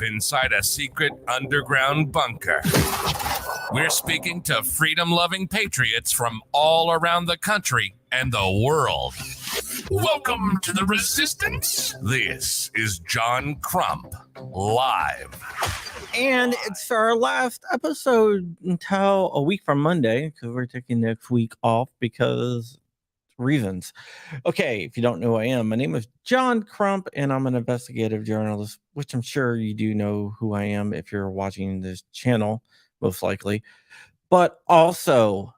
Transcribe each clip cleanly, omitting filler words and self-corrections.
Inside a secret underground bunker. We're speaking to freedom-loving patriots from all around the country and the world. Welcome to the Resistance. This is John Crump, live. And it's our last episode until a week from Monday, because we're taking next week off because reasons. Okay, if you don't know who I am, my name is John Crump, and I'm an investigative journalist, which I'm sure you do know who I am if you're watching this channel, most likely. But also,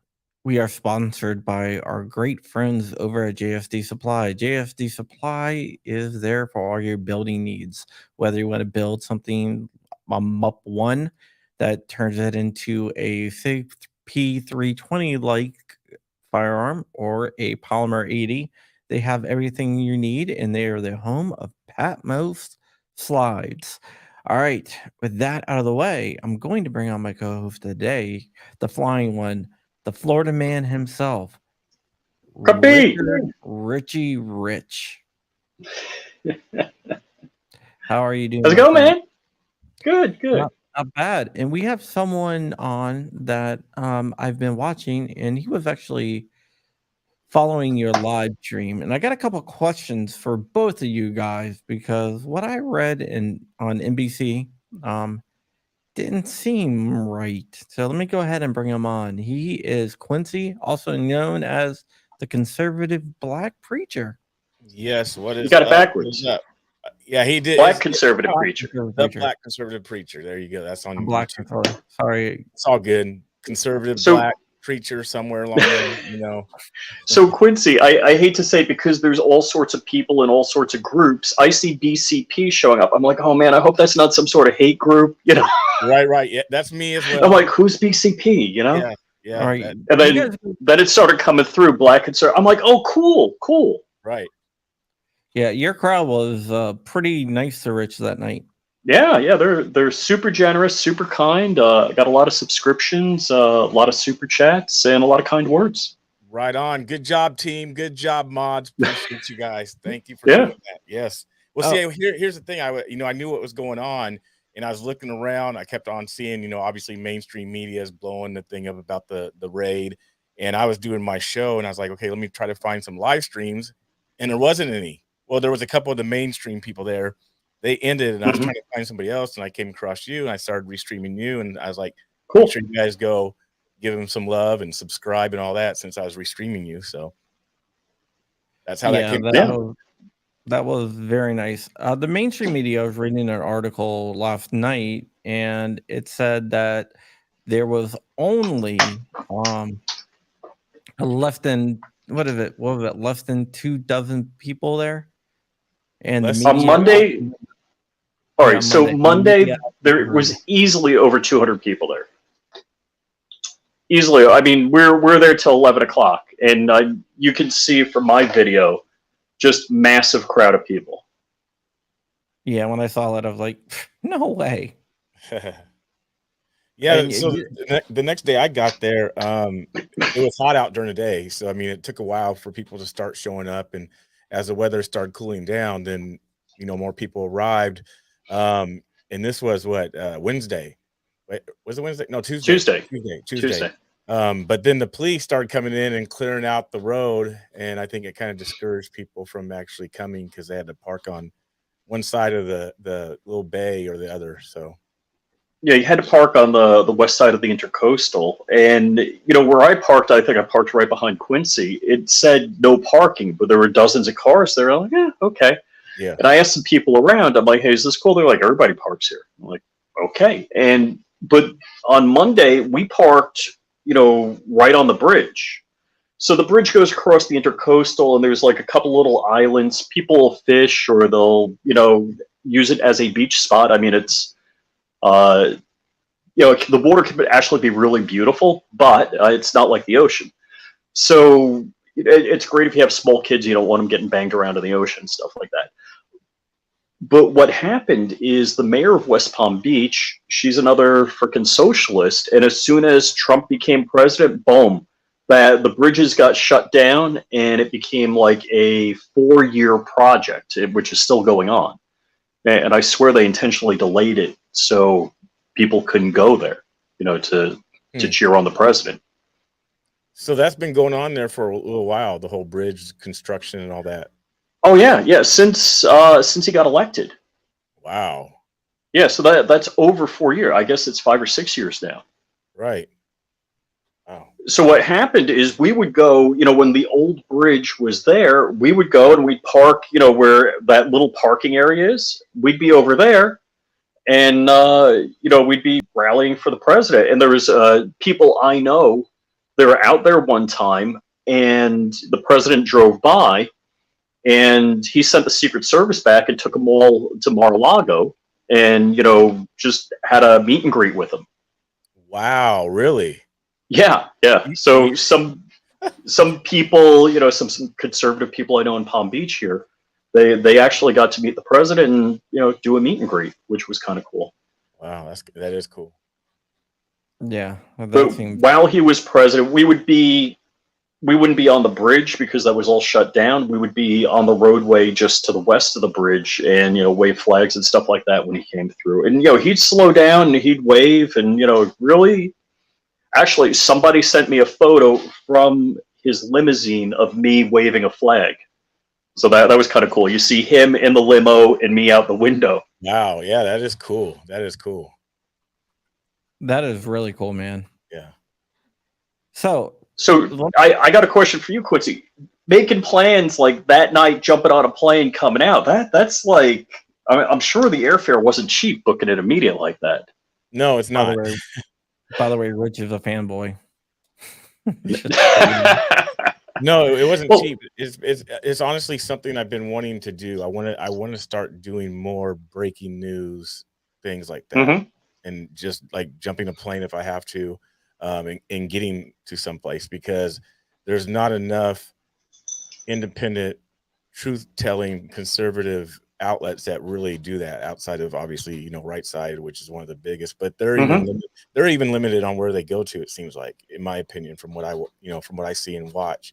we are sponsored by our great friends over at JFD Supply. JFD Supply is there for all your building needs, whether you want to build something, a MUP 1 that turns it into a P320 like firearm, or a Polymer 80. They have everything you need, and they are the home of Patmos Slides. All right, with that out of the way, I'm going to bring on my co-host today, the flying one, the Florida man himself, Richie Rich. How are you doing? How's it going, man? Good. Not bad. And we have someone on that I've been watching, and he was actually following your live stream. And I got a couple of questions for both of you guys, because what I read on NBC didn't seem right. So let me go ahead and bring him on. He is Quincy, also known as the conservative black preacher. Yes, what is you got it backwards? Yeah, he did. Black conservative preacher. The black conservative preacher. There you go. That's on black. Sorry. It's all good. Conservative black preacher somewhere along there, So Quincy, I hate to say it, because there's all sorts of people in all sorts of groups. I see BCP showing up. I'm like, oh man, I hope that's not some sort of hate group, Right. Yeah, that's me as well. I'm like, who's BCP? Yeah. All right. And then it started coming through, black conservative. I'm like, oh, cool. Right. Yeah, your crowd was pretty nice to Rich that night. Yeah, they're super generous, super kind. Got a lot of subscriptions, a lot of super chats, and a lot of kind words. Right on. Good job, team. Good job, mods. Appreciate you guys. Thank you for doing that. Yes. Well, see, here's the thing. I knew what was going on, and I was looking around. I kept on seeing, obviously mainstream media is blowing the thing up about the raid, and I was doing my show, and I was like, okay, let me try to find some live streams, and there wasn't any. Well, there was a couple of the mainstream people there. They ended, and I was trying to find somebody else, and I came across you, and I started restreaming you, and I was like, cool. Make sure you guys go give him some love and subscribe and all that, since I was restreaming you. So that's how that came about. That was very nice. The mainstream media, I was reading an article last night, and it said that there was only less than less than 24 people there. And on Monday, all right. So Monday, there was easily over 200 people there. Easily. I mean, we're there till 11 o'clock, and you can see from my video, just massive crowd of people. Yeah, when I saw that, I was like, no way. Yeah, so the next day I got there, it was hot out during the day. So, I mean, it took a while for people to start showing up. And as the weather started cooling down, then, more people arrived. And this was Wednesday. Wait, was it Wednesday? No, Tuesday. Tuesday. But then the police started coming in and clearing out the road. And I think it kind of discouraged people from actually coming, because they had to park on one side of the little bay or the other. So. Yeah, you had to park on the west side of the Intercoastal. And, where I parked, I think I parked right behind Quincy. It said no parking, but there were dozens of cars there. I'm like, yeah, okay. Yeah. And I asked some people around, I'm like, hey, is this cool? They're like, everybody parks here. I'm like, okay. But on Monday, we parked, right on the bridge. So the bridge goes across the intercoastal, and there's like a couple little islands. People will fish, or they'll, use it as a beach spot. I mean, it's, the water can actually be really beautiful, but it's not like the ocean. So it's great if you have small kids, you don't want them getting banged around in the ocean, stuff like that. But what happened is the mayor of West Palm Beach, she's another freaking socialist. And as soon as Trump became president, boom, the bridges got shut down, and it became like a 4-year project, which is still going on. And I swear they intentionally delayed it so people couldn't go there, to cheer on the president. So that's been going on there for a little while, the whole bridge construction and all that. Oh yeah, since he got elected. Wow. Yeah, so that's over 4 years. I guess it's 5 or 6 years now. Right. Wow. So what happened is we would go, when the old bridge was there, we would go and we'd park, where that little parking area is. We'd be over there, and we'd be rallying for the president. And there was people I know, they were out there one time, and the president drove by, and he sent the Secret Service back and took them all to Mar-a-Lago, and just had a meet and greet with them. Wow, really? Yeah. So some people, some conservative people I know in Palm Beach here, they actually got to meet the president and do a meet and greet, which was kind of cool. Wow, that is cool. Yeah, but while he was president, we wouldn't be on the bridge because that was all shut down. We would be on the roadway just to the west of the bridge and wave flags and stuff like that when he came through. And he'd slow down and he'd wave, and really. Actually, somebody sent me a photo from his limousine of me waving a flag. So that was kind of cool. You see him in the limo and me out the window. Wow. Yeah, that is cool. That is cool. That is really cool, man. Yeah. So I got a question for you, Quincy. Making plans like that night, jumping on a plane, coming out, that's like, I'm sure the airfare wasn't cheap booking it immediate like that. No, it's not. By the way, Rich is a fanboy. No, it wasn't cheap. It's honestly something I've been wanting to do. I want to start doing more breaking news things like that, and just like jumping a plane if I have to, and getting to someplace, because there's not enough independent, truth-telling, conservative outlets that really do that outside of, obviously, Right Side, which is one of the biggest, but they're even limited on where they go to, it seems like, in my opinion, from what I see and watch.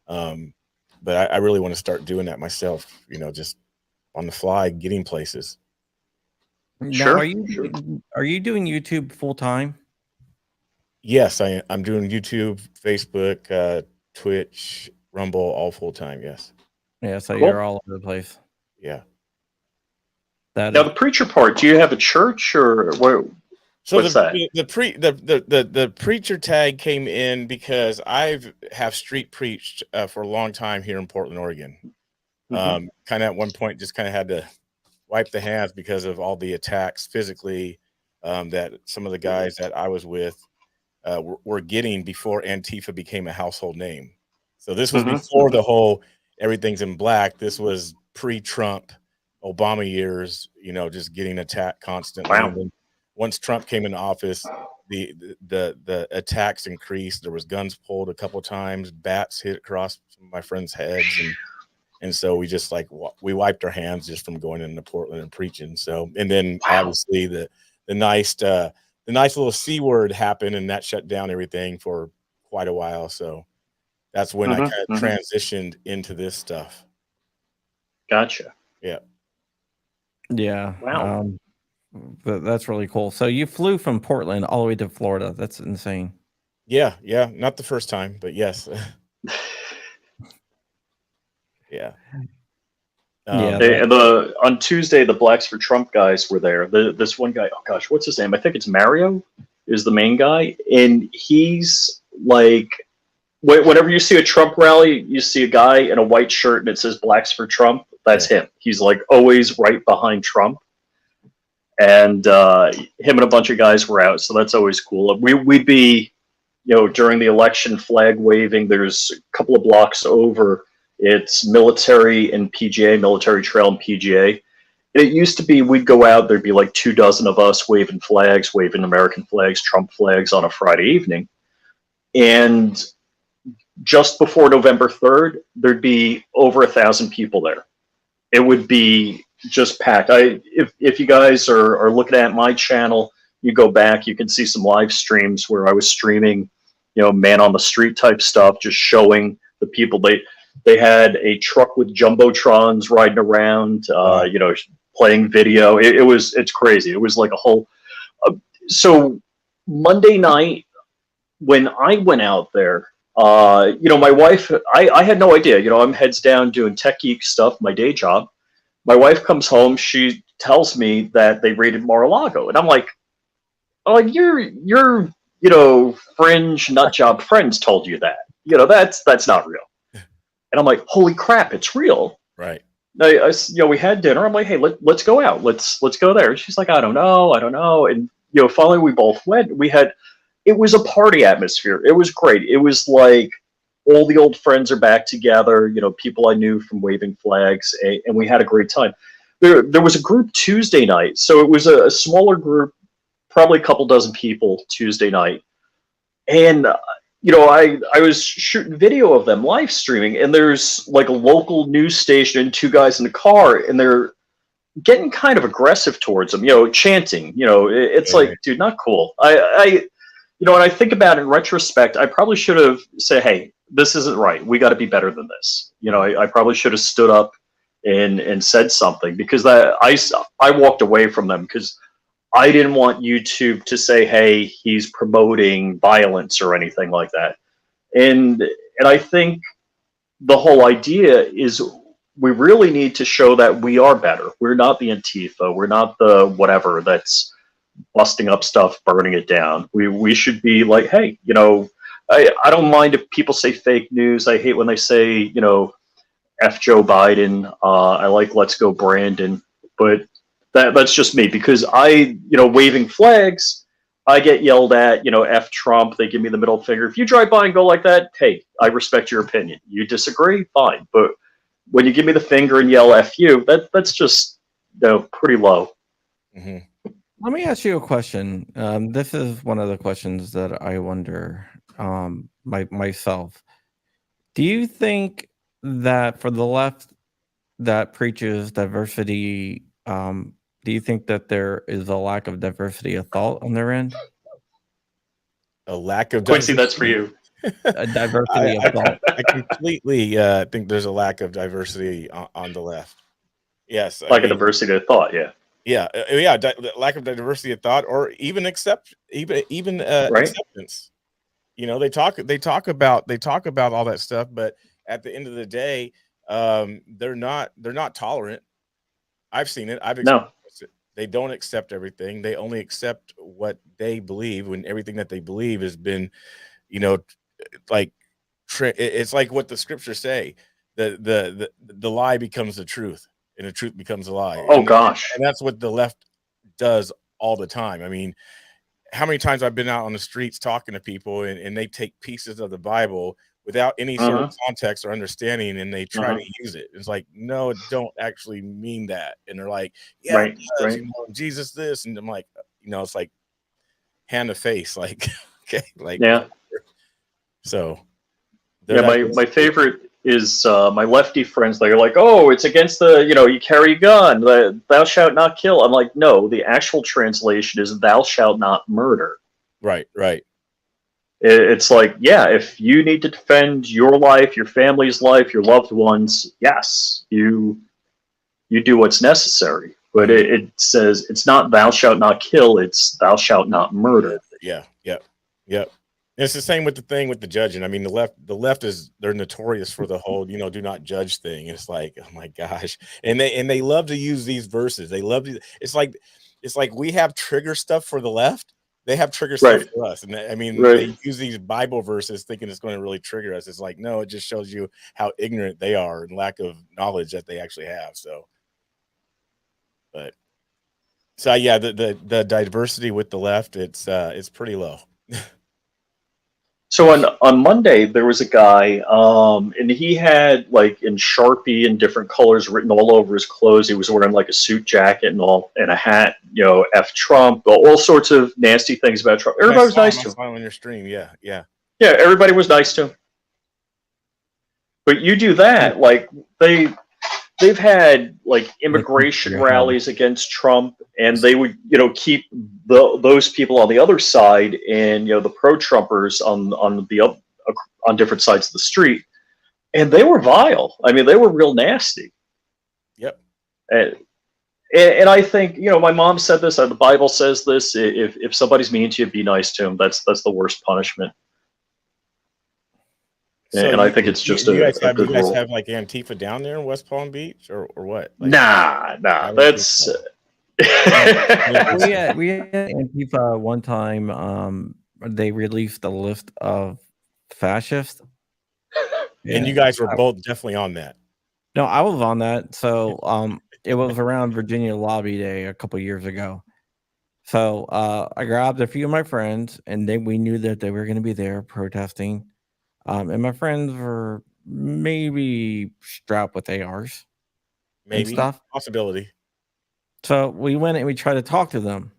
But I really want to start doing that myself, just on the fly, getting places. Now, are you doing YouTube full time? Yes, I'm doing YouTube, Facebook, Twitch, Rumble, all full time. Yes. Yeah, so you're all over the place. Yeah. Now the preacher part, do you have a church or what? So what's that? The preacher tag came in because I have street preached for a long time here in Portland, Oregon. Kind of at one point just kind of had to wipe the hands because of all the attacks physically that some of the guys that I was with were getting before Antifa became a household name. So this was before the whole everything's in black. This was pre-Trump Obama years, just getting attacked constantly. Wow. And then once Trump came into office, the attacks increased. There was guns pulled a couple of times, bats hit across some of my friends' heads, and so we just we wiped our hands just from going into Portland and preaching. So, and then obviously the nice little C word happened, and that shut down everything for quite a while. So that's when I kind of transitioned into this stuff. Gotcha. Yeah. Yeah. Wow. That's really cool. So you flew from Portland all the way to Florida. That's insane. Yeah. Not the first time, but yes. Yeah. On Tuesday, the Blacks for Trump guys were there. This one guy, oh gosh, what's his name? I think it's Mario is the main guy, and he's like Whenever you see a Trump rally, you see a guy in a white shirt and it says "Blacks for Trump." That's him. He's like always right behind Trump, and him and a bunch of guys were out, so that's always cool. We'd be, during the election, flag waving. There's a couple of blocks over. It's military and PGA, military trail and PGA. It used to be we'd go out, there'd be like 24 of us waving flags, waving American flags, Trump flags on a Friday evening. And just before November 3rd, there'd be over 1,000 people there. It would be just packed. If you guys are looking at my channel, you go back, you can see some live streams where I was streaming, man on the street type stuff, just showing the people. They had a truck with jumbotrons riding around, playing video. It's crazy. It was like a whole. So Monday night when I went out there, my wife, I had no idea. I'm heads down doing tech geek stuff, my day job. My wife comes home. She tells me that they raided Mar-a-Lago, and I'm like, your fringe nut job friends told you that. That's not real. And I'm like, holy crap, it's real. Right. We had dinner. I'm like, hey, let's go out. Let's go there. And she's like, I don't know. And finally we both went. It was a party atmosphere. It was great. It was like all the old friends are back together. People I knew from waving flags, and we had a great time. There was a group Tuesday night, so it was a smaller group, probably a couple dozen people Tuesday night, and. I was shooting video of them live streaming, and there's like a local news station and two guys in the car, and they're getting kind of aggressive towards them, chanting. It's like, dude, not cool. And I think about it in retrospect, I probably should have said, hey, this isn't right. We got to be better than this. I probably should have stood up and said something, because I walked away from them because I didn't want YouTube to say, hey, he's promoting violence or anything like that. And I think the whole idea is we really need to show that we are better. We're not the Antifa. We're not the whatever that's busting up stuff, burning it down. We should be like, hey, I don't mind if people say fake news. I hate when they say, F Joe Biden. I like Let's Go Brandon. But that's just me, because waving flags, I get yelled at, F Trump, they give me the middle finger. If you drive by and go like that, hey, I respect your opinion. You disagree? Fine. But when you give me the finger and yell F you, that's just, pretty low. Mm-hmm. Let me ask you a question. This is one of the questions that I wonder myself. Do you think that for the left that preaches diversity, do you think that there is a lack of diversity of thought on their end? A lack of Quincy, that's for you. A diversity of thought. I completely think there's a lack of diversity on the left. Yes, a diversity of thought. Yeah. Lack of diversity of thought, or even acceptance. They talk about all that stuff, but at the end of the day, they're not tolerant. I've seen it. I've experienced it. They don't accept everything. They only accept what they believe, when everything that they believe has been, it's like what the scriptures say. The lie becomes the truth, and the truth becomes a lie. Oh, gosh. And that's what the left does all the time. I mean, how many times I've been out on the streets talking to people, and they take pieces of the Bible without any sort of context or understanding, and they try to use it. It's like, no, it don't actually mean that. And they're like, yeah, right. Jesus this. And I'm like, it's like hand to face, like, okay, like, yeah. So my favorite is my lefty friends. They're like, oh, it's against the, you carry a gun, thou shalt not kill. I'm like, no, the actual translation is thou shalt not murder. Right. It's like, yeah, if you need to defend your life, your family's life, your loved ones, yes, you do what's necessary. But it says it's not thou shalt not kill, it's thou shalt not murder. Yeah. It's the same with the thing with the judging. I mean, the left they're notorious for the whole, do not judge thing. It's like, oh my gosh. And they love to use these verses. They love to, it's like we have trigger stuff for the left, They have trigger Right. stuff for us, and I mean, Right. they use these Bible verses thinking it's going to really trigger us. It's like, no, it just shows you how ignorant they are and lack of knowledge that they actually have. So, yeah, the diversity with the left, it's pretty low. So on Monday there was a guy, and he had like in Sharpie in different colors written all over his clothes. He was wearing like a suit jacket and all, and a hat. F Trump, all sorts of nasty things about Trump. Everybody was nice to I him. saw him on your stream. Yeah. Yeah, everybody was nice to him. But you do that, like they've had like immigration rallies against Trump, and they would keep those people on the other side, and the pro-Trumpers on different sides of the street, and they were vile. I mean, they were real nasty. Yep. And I think my mom said this. The Bible says this: if somebody's mean to you, be nice to them. That's the worst punishment. So and I think it's just you guys good rule. have like Antifa down there in West Palm Beach or what? Like, nah, that's. we had Antifa one time. They released a list of fascists, and you guys were both definitely on that. No, I was on that. So it was around Virginia Lobby Day a couple years ago. So I grabbed a few of my friends, and we knew that they were going to be there protesting. And my friends were maybe strapped with ARs. Maybe. And stuff. Possibility. So we went and we tried to talk to them.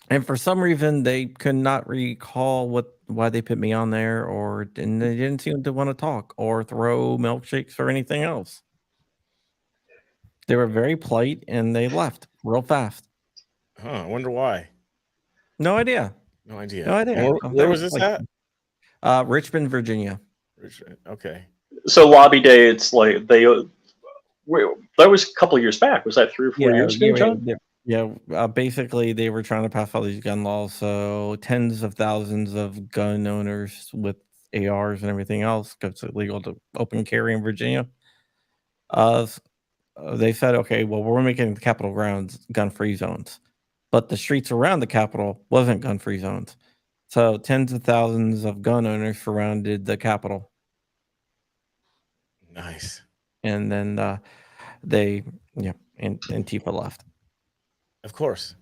And for some reason, they could not recall why they put me on there, and they didn't seem to want to talk or throw milkshakes or anything else. They were very polite, and they left real fast. Huh, I wonder why. No idea. No idea. Where was this at? Richmond, Virginia. Richmond. Okay. So Lobby Day, it's like that was a couple of years back. Was that 3 or 4 years ago, John? Yeah. Basically, they were trying to pass all these gun laws. So tens of thousands of gun owners with ARs and everything else, because it's illegal to open carry in Virginia. They said, okay, well, we're making the Capitol grounds gun-free zones, but the streets around the Capitol wasn't gun-free zones. So tens of thousands of gun owners surrounded the Capitol. Nice. And then and Antifa left. Of course.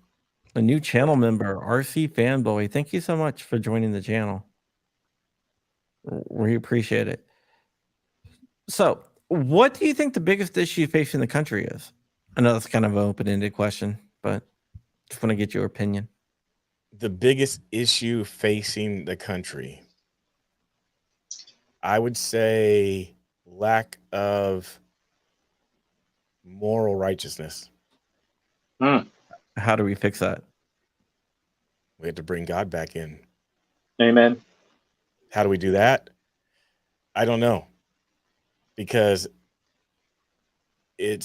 A new channel member, RC Fanboy. Thank you so much for joining the channel. We appreciate it. So, what do you think the biggest issue facing the country is? I know that's kind of an open-ended question, but just want to get your opinion. The biggest issue facing the country, I would say lack of moral righteousness. How do we fix that? We have to bring God back in. Amen. How do we do that? I don't know. Because I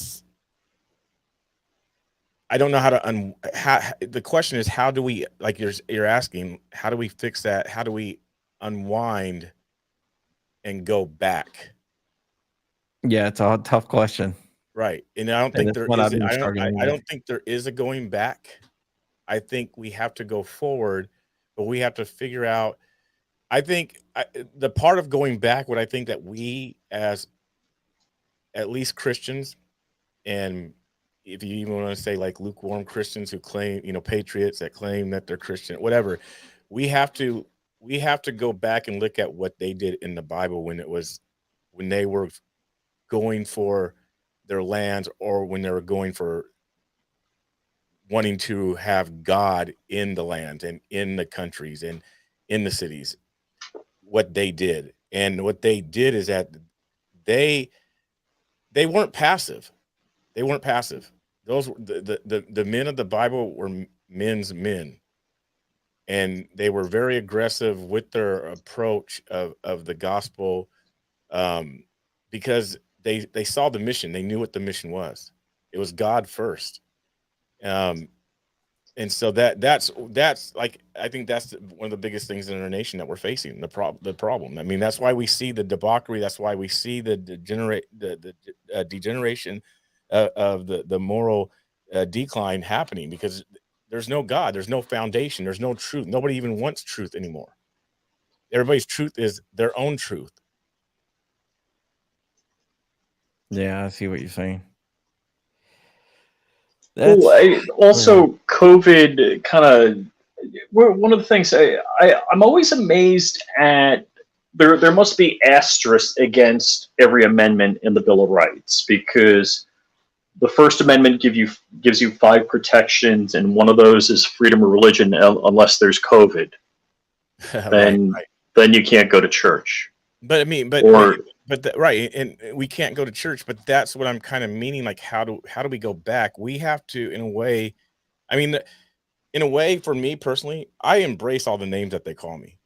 don't know how to the question is, how do we, like you're asking, how do we fix that? How do we unwind and go back? Yeah, it's a tough question. Right. And I don't think there is, I don't think there is a going back. I think we have to go forward, but we have to figure out, I think the part of going back, what I think that we as at least Christians, and if you even want to say like lukewarm Christians who claim, patriots that claim that they're Christian, whatever, we have to go back and look at what they did in the Bible when they were going for their lands, or when they were going for wanting to have God in the land and in the countries and in the cities, what they did. And what they did is that they weren't passive. They weren't passive. Those the men of the Bible were men's men, and they were very aggressive with their approach of the gospel, because they saw the mission. They knew what the mission was. It was God first, and so that's like, I think that's one of the biggest things in our nation that we're facing, the problem. I mean, that's why we see the debauchery. That's why we see the degeneration of the moral decline happening, because There's no God. There's no foundation. There's no truth. Nobody even wants truth anymore. Everybody's truth is their own truth. Yeah, I see what you're saying. Well, also COVID kind of one of the things I'm always amazed at. There must be asterisks against every amendment in the Bill of Rights, because the First Amendment gives you 5 protections, and one of those is freedom of religion, unless there's COVID. Then you can't go to church. But I mean, right, and we can't go to church. But that's what I'm kind of meaning. Like, how do we go back? We have to, in a way. I mean, in a way, for me personally, I embrace all the names that they call me.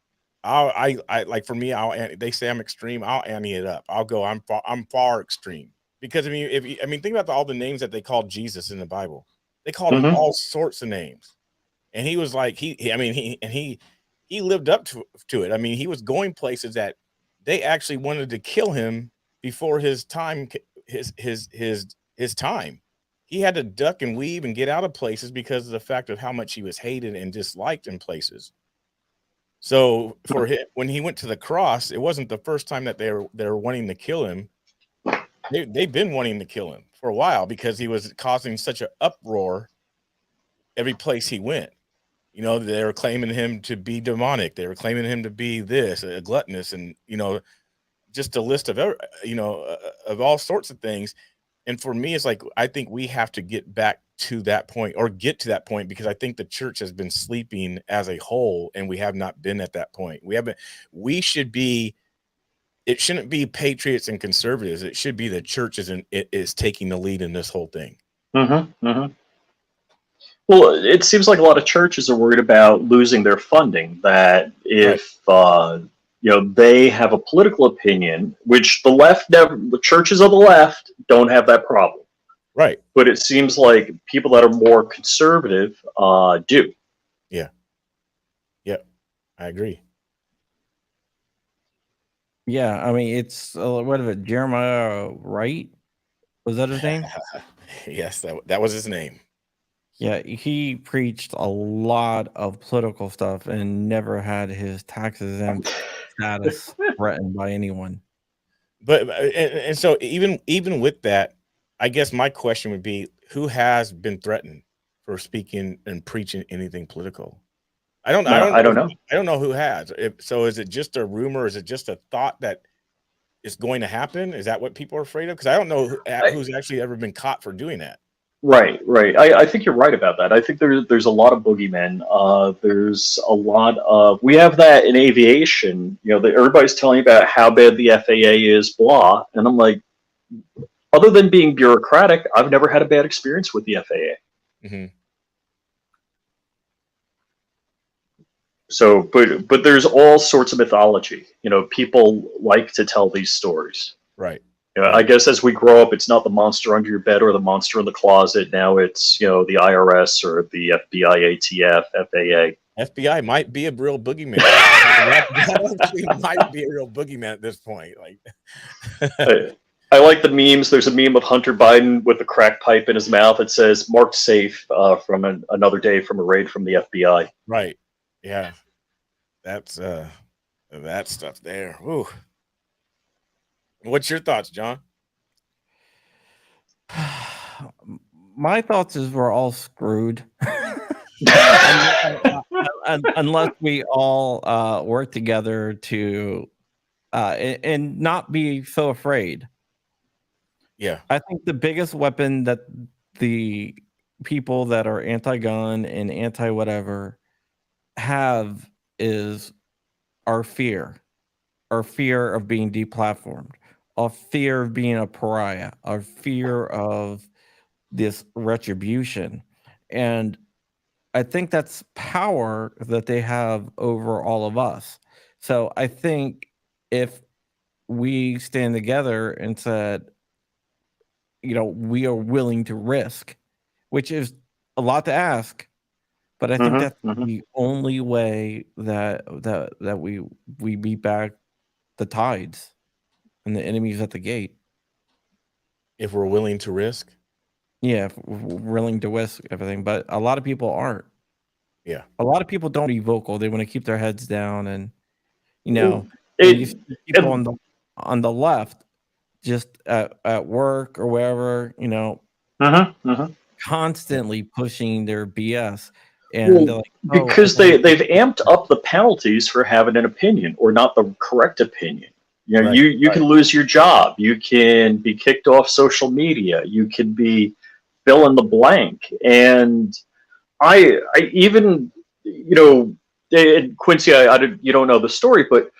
I like, for me, they say I'm extreme. I'll ante it up. I'll go. I'm far extreme, because I mean, think about all the names that they called Jesus in the Bible. They called him all sorts of names, and he was like he lived up to it. I mean, he was going places that they actually wanted to kill him before his time. His time. He had to duck and weave and get out of places because of the fact of how much he was hated and disliked in places. So for him, when he went to the cross, it wasn't the first time that they were wanting to kill him. They've been wanting to kill him for a while, because he was causing such an uproar every place he went. You know, they were claiming him to be demonic. They were claiming him to be this, a gluttonous, and, you know, just a list of, of all sorts of things. And for me, it's like, I think we have to get back to that point, or get to that point, because I think the church has been sleeping as a whole, and we have not been at that point. We should be, it shouldn't be patriots and conservatives. It should be the church is taking the lead in this whole thing. Well, it seems like a lot of churches are worried about losing their funding, that if they have a political opinion, which the churches of the left don't have that problem. Right. But it seems like people that are more conservative do. Yeah. Yeah, I agree. Yeah, I mean, it's what is it, Jeremiah Wright? Was that his name? Yes, that was his name. Yeah, he preached a lot of political stuff and never had his tax exempt status threatened by anyone. But and so even with that, I guess my question would be, who has been threatened for speaking and preaching anything political? I don't know. I don't know who has. So is it just a rumor? Is it just a thought that it's going to happen? Is that what people are afraid of? Because I don't know who's actually ever been caught for doing that. Right. I think you're right about that. I think there's a lot of boogeymen. There's a lot of, we have that in aviation. You know, everybody's telling you about how bad the FAA is, blah, and I'm like, other than being bureaucratic, I've never had a bad experience with the FAA. Mm-hmm. So, but there's all sorts of mythology. You know, people like to tell these stories. Right. You know, I guess as we grow up, it's not the monster under your bed or the monster in the closet. Now it's, the IRS or the FBI, ATF, FAA. FBI might be a real boogeyman. that actually might be a real boogeyman at this point. Like, I like the memes. There's a meme of Hunter Biden with a crack pipe in his mouth. It says "marked safe" from another day from a raid from the FBI. Right. Yeah. That's that stuff there. Ooh. What's your thoughts, John? My thoughts is we're all screwed. Unless we all work together to and not be so afraid. Yeah. I think the biggest weapon that the people that are anti-gun and anti-whatever have is our fear of being deplatformed, our fear of being a pariah, our fear of this retribution. And I think that's power that they have over all of us. So I think if we stand together and said, we are willing to risk, which is a lot to ask, but I think that's the only way that we beat back the tides and the enemies at the gate. If we're willing to risk. Yeah, if we're willing to risk everything, but a lot of people aren't. Yeah. A lot of people don't be vocal. They want to keep their heads down, and you Well, know, and you it, see people and on the left, just at work or wherever, constantly pushing their BS, and they're well, like, "Oh, because they've amped up the penalties for having an opinion or not the correct opinion. You know, Right. you can lose your job, you can be kicked off social media, you can be fill in the blank, and I even Quincy, you don't know the story, but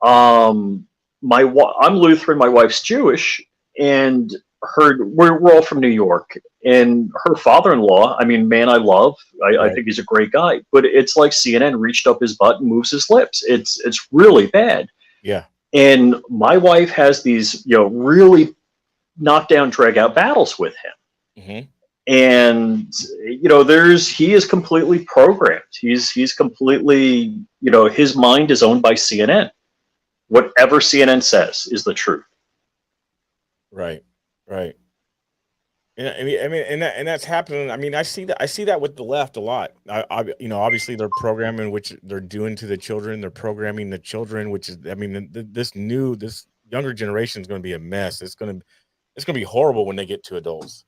um, I'm Lutheran, my wife's Jewish, and we're all from New York, and her father-in-law, I mean, man, I love, I Right. think he's a great guy, but it's like CNN reached up his butt and moves his lips. It's really bad, Yeah. and my wife has these really knockdown, drag out battles with him. Hmm. And he is completely programmed. He's completely, his mind is owned by CNN. Whatever CNN says is the truth. Right. Right. Yeah, I mean, and that's happening. I mean, I see that with the left a lot. Obviously they're programming, which they're doing to the children. They're programming the children, which is, I mean, this younger generation is going to be a mess. It's going to be horrible when they get to adults.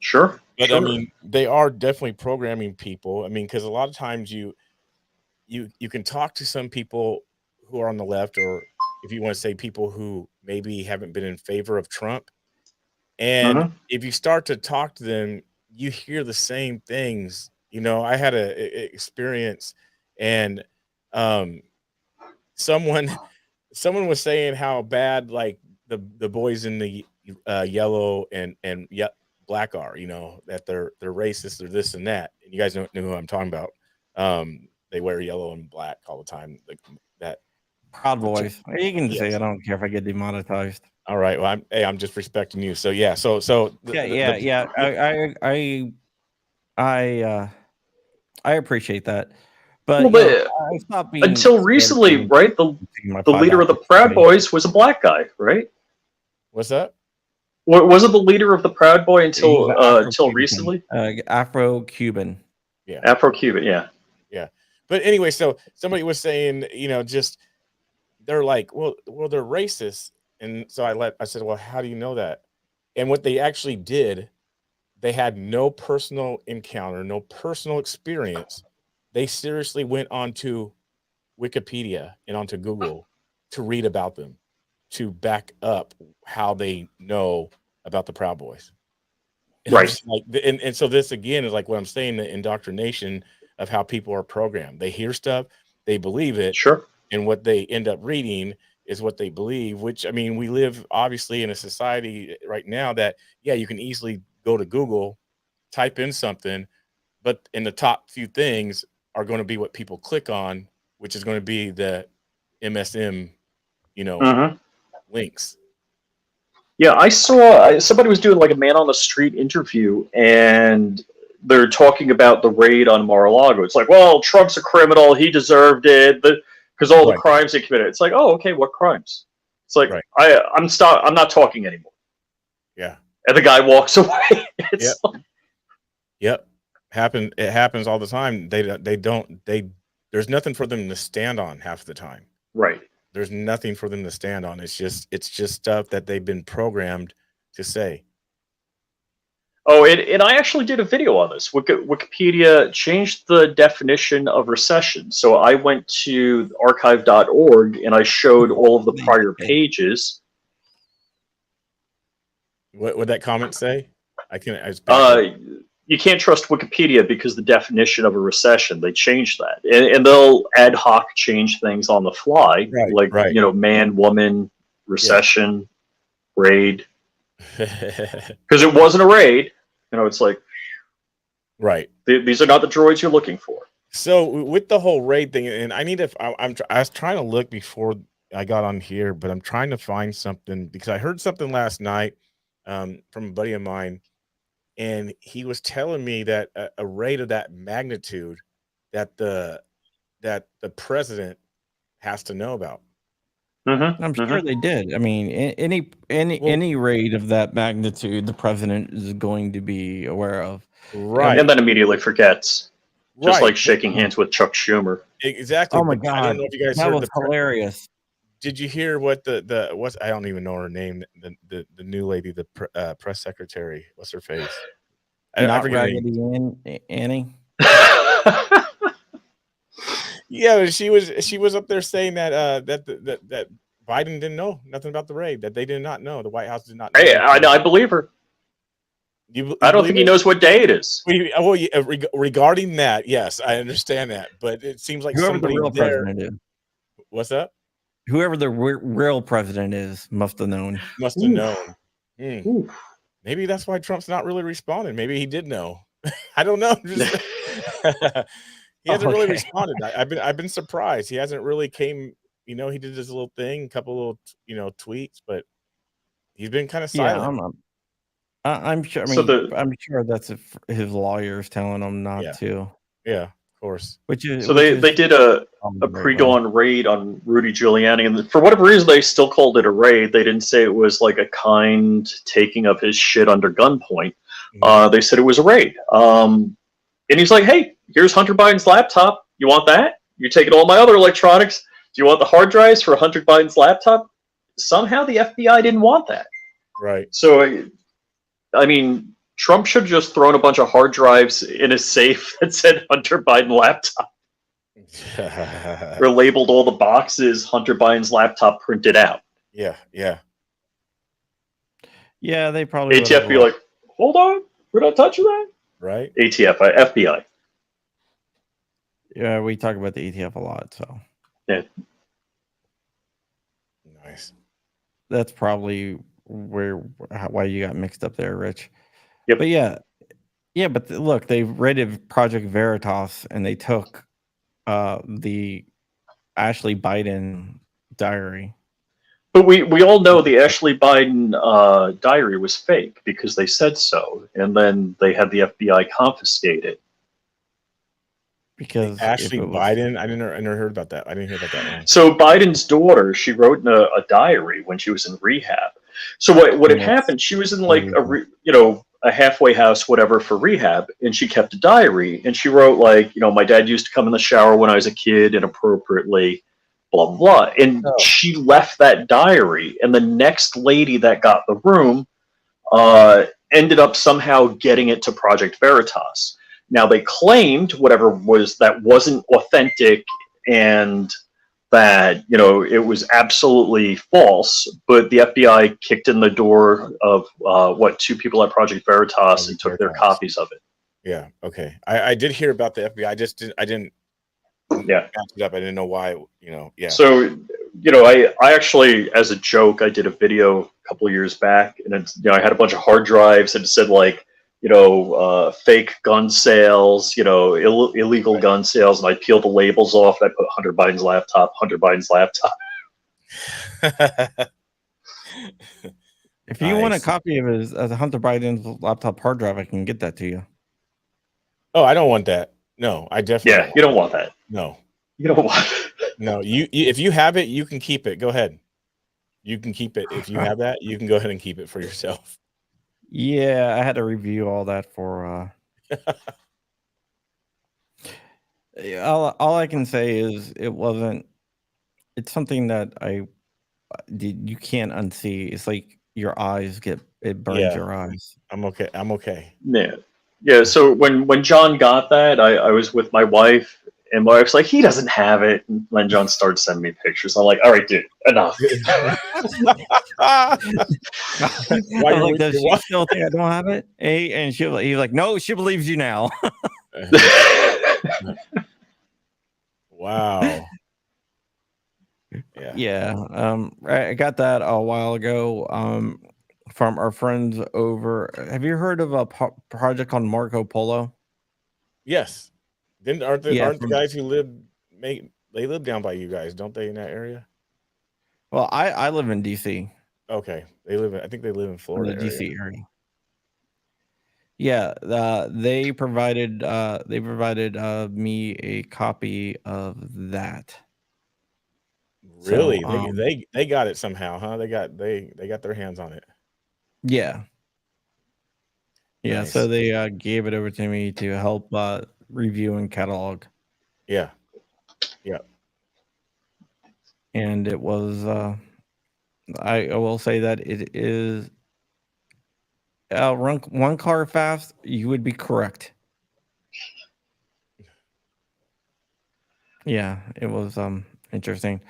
Sure. But sure. I mean, they are definitely programming people. I mean, because a lot of times you can talk to some people who are on the left, or if you want to say people who maybe haven't been in favor of Trump. And if you start to talk to them, you hear the same things. I had a experience, and someone was saying how bad, like, the boys in the yellow and black are. That they're racist or this and that. And you guys don't know who I'm talking about. They wear yellow and black all the time, like that. Proud Boys. You can say Yes. I don't care if I get demonetized. All right. Well, I'm just respecting you. So yeah. So Yeah. I appreciate that, but But I stopped being until scared recently, of right? taking my The leader of the Proud Boys was a black guy, right? What's that? Wasn't the leader of the Proud Boy until Afro-Cuban. recently? Afro-Cuban. Yeah. Afro-Cuban, yeah. Yeah. But anyway, so somebody was saying, just they're like, well, they're racist. And so I said, well, how do you know that? And what they actually did, they had no personal encounter, no personal experience. They seriously went onto Wikipedia and onto Google to read about them, to back up how they know about the Proud Boys. And Right. and so this again is like what I'm saying, the indoctrination of how people are programmed. They hear stuff, they believe it, Sure. and what they end up reading is what they believe, which, I mean, we live obviously in a society right now that, yeah, you can easily go to Google, type in something, but in the top few things are going to be what people click on, which is going to be the MSM, links. Yeah, I saw somebody was doing like a man on the street interview, and they're talking about the raid on Mar-a-Lago. It's like, well, Trump's a criminal; he deserved it because all the Right. crimes he committed. It's like, oh, okay, what crimes? It's like, Right. I'm not talking anymore. Yeah. And the guy walks away. It's Yep. Yep. It happens all the time. There's nothing for them to stand on half the time. right. There's nothing for them to stand on. It's just stuff that they've been programmed to say. Oh, and I actually did a video on this. Wikipedia changed the definition of recession. So I went to archive.org and I showed all of the prior pages. What would that comment say? You can't trust Wikipedia because the definition of a recession, they changed that. And they'll ad hoc change things on the fly, Right. Man, woman, recession, raid. Because it wasn't a raid. It's like, right. These are not the droids you're looking for. So with the whole raid thing, and I was trying to look before I got on here, but I'm trying to find something because I heard something last night from a buddy of mine, and he was telling me that a raid of that magnitude that the president has to know about. I'm sure they did. I mean, any raid of that magnitude, the president is going to be aware of. Right. And then immediately forgets. Just Right. like shaking hands with Chuck Schumer. Exactly. Oh my But I don't God, know if you guys that heard was hilarious. Did you hear what the what's I don't even know her name, the new lady, the press secretary, what's her face? I Not forget her name. Raggedy Annie. Yeah, she was up there saying that that Biden didn't know nothing about the raid, that they did not know, the White House did not know. Hey, I believe her. You I don't believe think he it? knows what day it is. Well, yeah, regarding that, yes, I understand that, but it seems like Whoever the somebody real there. president is. What's that? Whoever the real president is must have known. Must have Oof. known. Hmm. Oof. Maybe that's why Trump's not really responding. Maybe he did know. I don't know. He hasn't really Okay. responded. I've been surprised. He hasn't really came. He did his little thing, a couple little tweets, but he's been kind of Yeah, silent. I'm sure. I So mean, I'm sure that's his lawyers telling him not Yeah. to. Yeah, of course. Which is they did a probably the right way. pre-dawn raid on Rudy Giuliani, and for whatever reason they still called it a raid. They didn't say it was like a kind taking of his shit under gunpoint. They said it was a raid. And he's like, "Hey, here's Hunter Biden's laptop. You want that? You're taking all my other electronics. Do you want the hard drives for Hunter Biden's laptop?" Somehow the FBI didn't want that. Right. So, I mean, Trump should have just thrown a bunch of hard drives in a safe that said Hunter Biden laptop, or labeled all the boxes Hunter Biden's laptop printed out. Yeah. Yeah, they probably ATF be like, "Hold on, we're not touching that." Right. ATF, FBI. Yeah, we talk about the ATF a lot, so Yeah. Nice. that's probably why you got mixed up there, Rich. Yep. But yeah, but look, they raided Project Veritas and they took the Ashley Biden diary. But we all know the Ashley Biden diary was fake because they said so, and then they had the FBI confiscate it. Because Ashley Biden, I never heard about that. I didn't hear about that one. So Biden's daughter, she wrote in a diary when she was in rehab. So what had happened? She was in like a halfway house, whatever, for rehab, and she kept a diary. And she wrote like, my dad used to come in the shower when I was a kid inappropriately, blah blah blah. And she left that diary, and the next lady that got the room ended up somehow getting it to Project Veritas. Now they claimed whatever was that wasn't authentic and that it was absolutely false, but the FBI kicked in the door of two people at Project Veritas and took their copies of it. Yeah. Okay. I did hear about the FBI. I didn't. Yeah. Match it up. I didn't know why. Yeah. So I actually, as a joke, I did a video a couple of years back, and it's I had a bunch of hard drives and it said like fake gun sales, illegal gun sales, and I peeled the labels off. And I put Hunter Biden's laptop. If you want a copy of his Hunter Biden's laptop hard drive, I can get that to you. Oh, I don't want that. No, I definitely. Yeah, you don't want that. No, you don't want. No, you if you have it, you can keep it. Go ahead. You can keep it. If you have that, you can go ahead and keep it for yourself. Yeah, I had to review all that for all I can say is it's something that you can't unsee. It's like your eyes it burns your eyes. I'm okay. Yeah. So when John got that, I was with my wife, and my wife's like, "He doesn't have it." And then John started sending me pictures. I'm like, "All right, dude, enough." Does she still think I don't have it? And he's like, "No, she believes you now." Wow. Yeah. I got that a while ago from our friends over. Have you heard of a project called Marco Polo? Yes. Aren't the guys who live down by you guys, don't they, in that area? Well, I live in DC. Okay. I think they live in Florida. In the DC area. Yeah, they provided me a copy of that. Really? So, they got it somehow, huh? They got their hands on it. Yeah. Yeah, nice. So they gave it over to me to help review and catalog. Yeah. And it was, I will say that it is run one car fast. You would be correct. Yeah, it was interesting.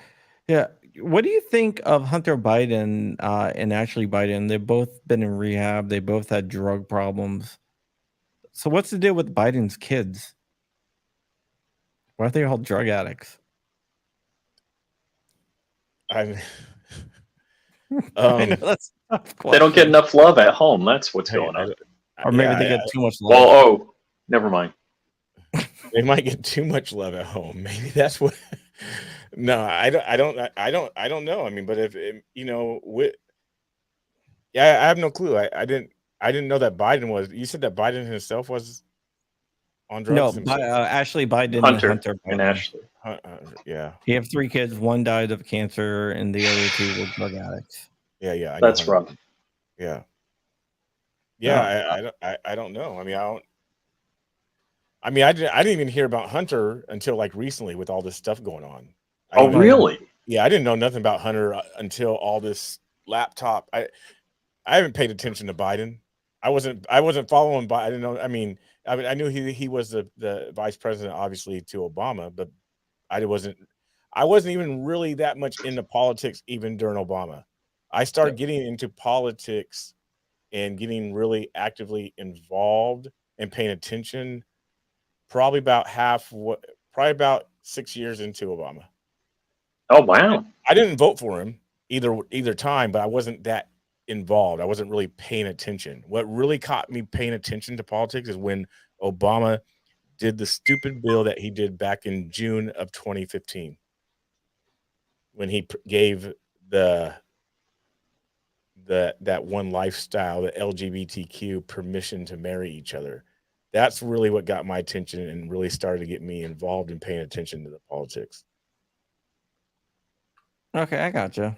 Yeah. What do you think of Hunter Biden and Ashley Biden? They've both been in rehab. They both had drug problems. So what's the deal with Biden's kids? Why are they all drug addicts? I I know that's a tough They don't get question. enough love at home. That's what's going on. Or maybe yeah, they get too much Well, love. oh, never mind. they might get too much love at home. Maybe that's what. No, I don't know. I mean, but if you know, yeah, I have no clue. I didn't know that Biden was. You said that Biden himself was on No, drugs himself. Ashley Biden Hunter and Hunter and Biden. Ashley. Yeah, He have 3 kids. One died of cancer, and the other 2 were drug addicts. yeah. I know That's Hunter. rough. Yeah, Yeah. I don't know. I mean, I didn't even hear about Hunter until like recently with all this stuff going on. Oh, really? Yeah, I didn't know nothing about Hunter until all this laptop. I haven't paid attention to Biden. I wasn't following Biden. I didn't know. I mean, I knew he was the vice president, obviously, to Obama, but I wasn't even really that much into politics even during Obama. I started getting into politics and getting really actively involved and paying attention probably about 6 years into Obama. Oh, wow. I didn't vote for him either time, but I wasn't that involved. I wasn't really paying attention. What really caught me paying attention to politics is when Obama did the stupid bill that he did back in June of 2015, when he gave that one lifestyle, the LGBTQ, permission to marry each other. That's really what got my attention and really started to get me involved in paying attention to the politics. Okay, I gotcha.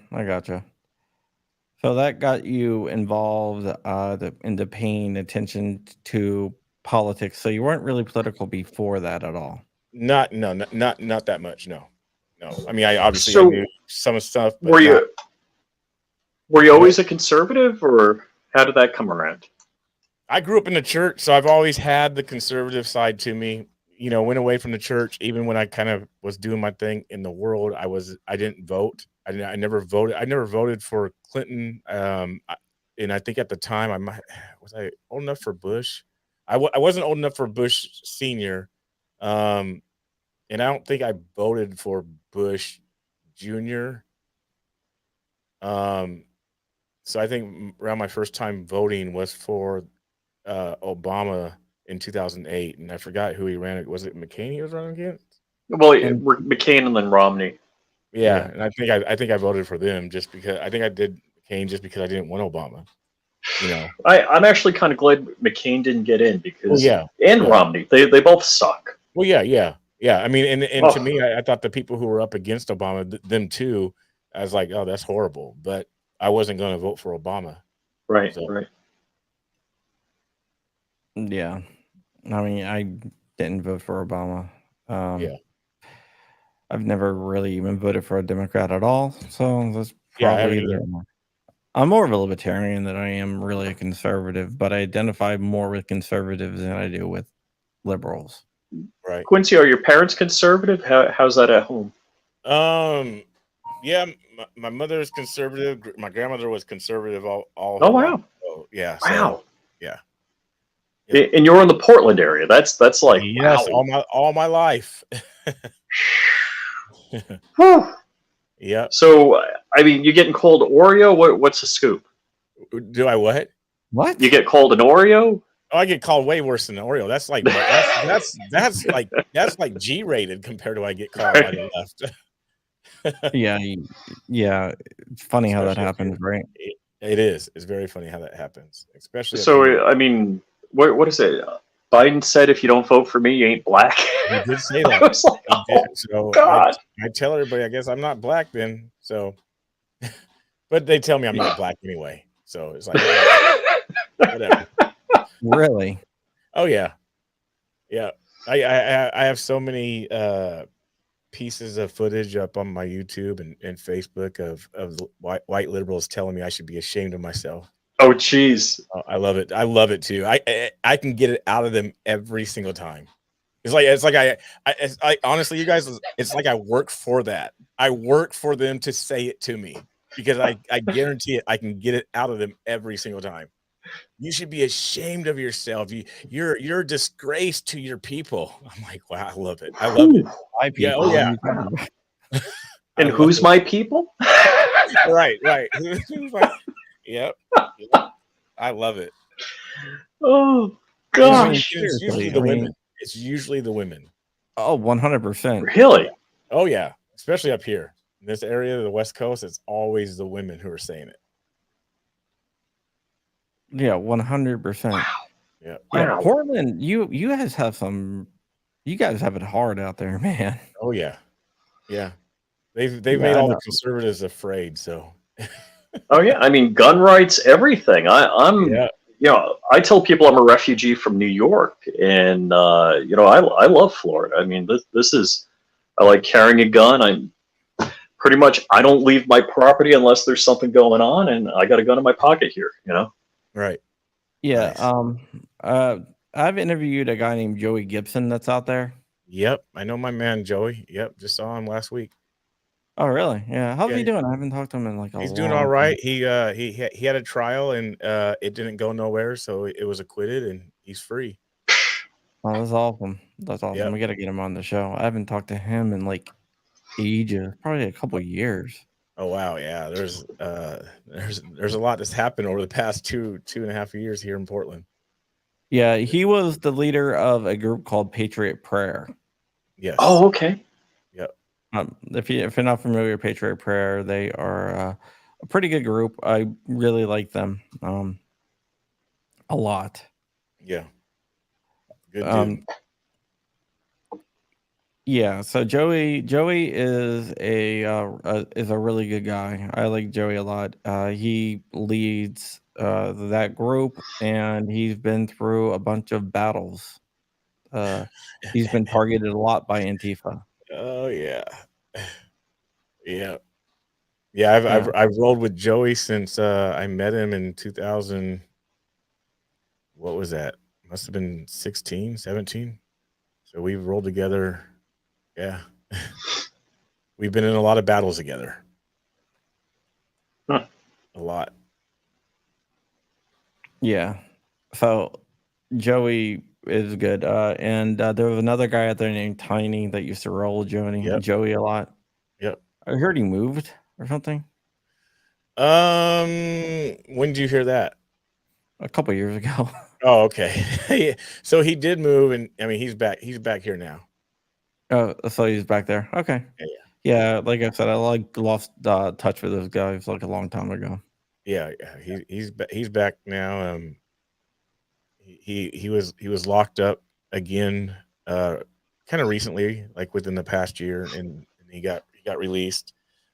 So that got you involved into paying attention to politics. So you weren't really political before that at all. Not that much. No. I mean, I So- knew some stuff. But Were you always a conservative, or how did that come around? I grew up in the church, so I've always had the conservative side to me. You know, went away from the church even when I kind of was doing my thing in the world. I didn't vote. I never voted. I never voted for Clinton. And I think at the time was I old enough for Bush? I wasn't old enough for Bush Senior, and I don't think I voted for Bush Junior. So I think around my first time voting was for Obama in 2008, and I forgot who he ran. Was it McCain he was running against? Well, we're McCain and then Romney. Yeah, and I think I voted for them just because I think I did McCain just because I didn't want Obama. You know, I'm actually kind of glad McCain didn't get in because yeah. Romney, they both suck. Well, yeah. I mean, and Oh. to me, I thought the people who were up against Obama, them too, I was like, oh, that's horrible. But I wasn't going to vote for Obama. Right, So- right. Yeah. I mean, I didn't vote for Obama. Yeah. I've never really even voted for a Democrat at all. So that's Yeah, I haven't probably either. I'm more of a libertarian than I am really a conservative, but I identify more with conservatives than I do with liberals. Right. Quincy, are your parents conservative? How's that at home? Yeah, my mother is conservative. My grandmother was conservative all Oh, her wow. life. So, yeah. Wow. Yeah. And you're in the Portland area. That's like, Yes, wow. all my life. Whew. Yeah. So, I mean, you getting cold Oreo? What's the scoop? Do I what? What? You get cold an Oreo? Oh, I get called way worse than Oreo. That's like that's like G-rated compared to what I get called on the left. Yeah. It's funny how that Especially happens, right? It is. It's very funny how that happens, especially. So, I mean, what is it? Biden said, if you don't vote for me, you ain't black. He did say I that. was like, He oh, did. So God. I tell everybody, I guess I'm not black then. So, but they tell me I'm not black anyway. So it's like, whatever. Really? Oh yeah. I have so many pieces of footage up on my YouTube and Facebook of white liberals telling me I should be ashamed of myself. Oh, geez. Oh, I love it. I love it too. I can get it out of them every single time. It's like I honestly, you guys, it's like I work for that. I work for them to say it to me because I guarantee it. I can get it out of them every single time. You should be ashamed of yourself. You're a disgrace to your people. I'm like, wow, I love it. I love it. My Yeah, people. oh yeah. And who's my people? Right. Yep. I love it. Oh, I gosh. mean, It's usually seriously, the I mean, women. It's usually the women. oh, 100%. Really? Oh yeah, especially up here in this area of the West Coast. It's always the women who are saying it. Yeah, 100%. Yeah. Yeah, Wow. Portland, you guys have it hard out there, man. Oh yeah. Yeah. They've Yeah, made I all the know. conservatives afraid. So Oh, yeah. I mean, gun rights, everything. I'm, yeah. you know, I tell people I'm a refugee from New York, and you know, I love Florida. I mean, this is, I like carrying a gun. I'm pretty much, I don't leave my property unless there's something going on, and I got a gun in my pocket here. You know. Right. Yeah, Nice. I've interviewed a guy named Joey Gibson that's out there. Yep. I know my man Joey. Yep. Just saw him last week. Oh, really? Yeah. How's Yeah. he doing? I haven't talked to him in like a He's doing long all time. right. He had a trial and it didn't go nowhere, so it was acquitted and he's free. Oh, that's awesome. That's awesome. Yep. We got to get him on the show. I haven't talked to him in like ages, probably a couple of years. Oh wow, yeah. There's a lot that's happened over the past two and a half years here in Portland. Yeah, he was the leader of a group called Patriot Prayer. Yes. Oh, okay. Yep. If you're not familiar with Patriot Prayer, they are a pretty good group. I really like them a lot. Yeah. Good dude. Yeah, so Joey is a really good guy. I like Joey a lot. He leads that group, and he's been through a bunch of battles. He's been targeted a lot by Antifa. Oh yeah. Yeah. Yeah, I've rolled with Joey since I met him in 2000. What was that? Must have been 16, 17. So we've rolled together. Yeah. We've been in a lot of battles together. Huh. A lot. Yeah. So Joey is good. And there was another guy out there named Tiny that used to roll with Joey a lot. Yep. I heard he moved or something When did you hear that? a couple years ago. Oh, okay. Yeah. So he did move, and I mean he's back here now. Oh, so he's back there. Okay. Yeah, like I said, I lost touch with those guys like a long time ago. Yeah. He's back now. He was locked up again kind of recently, like within the past year, and he got released.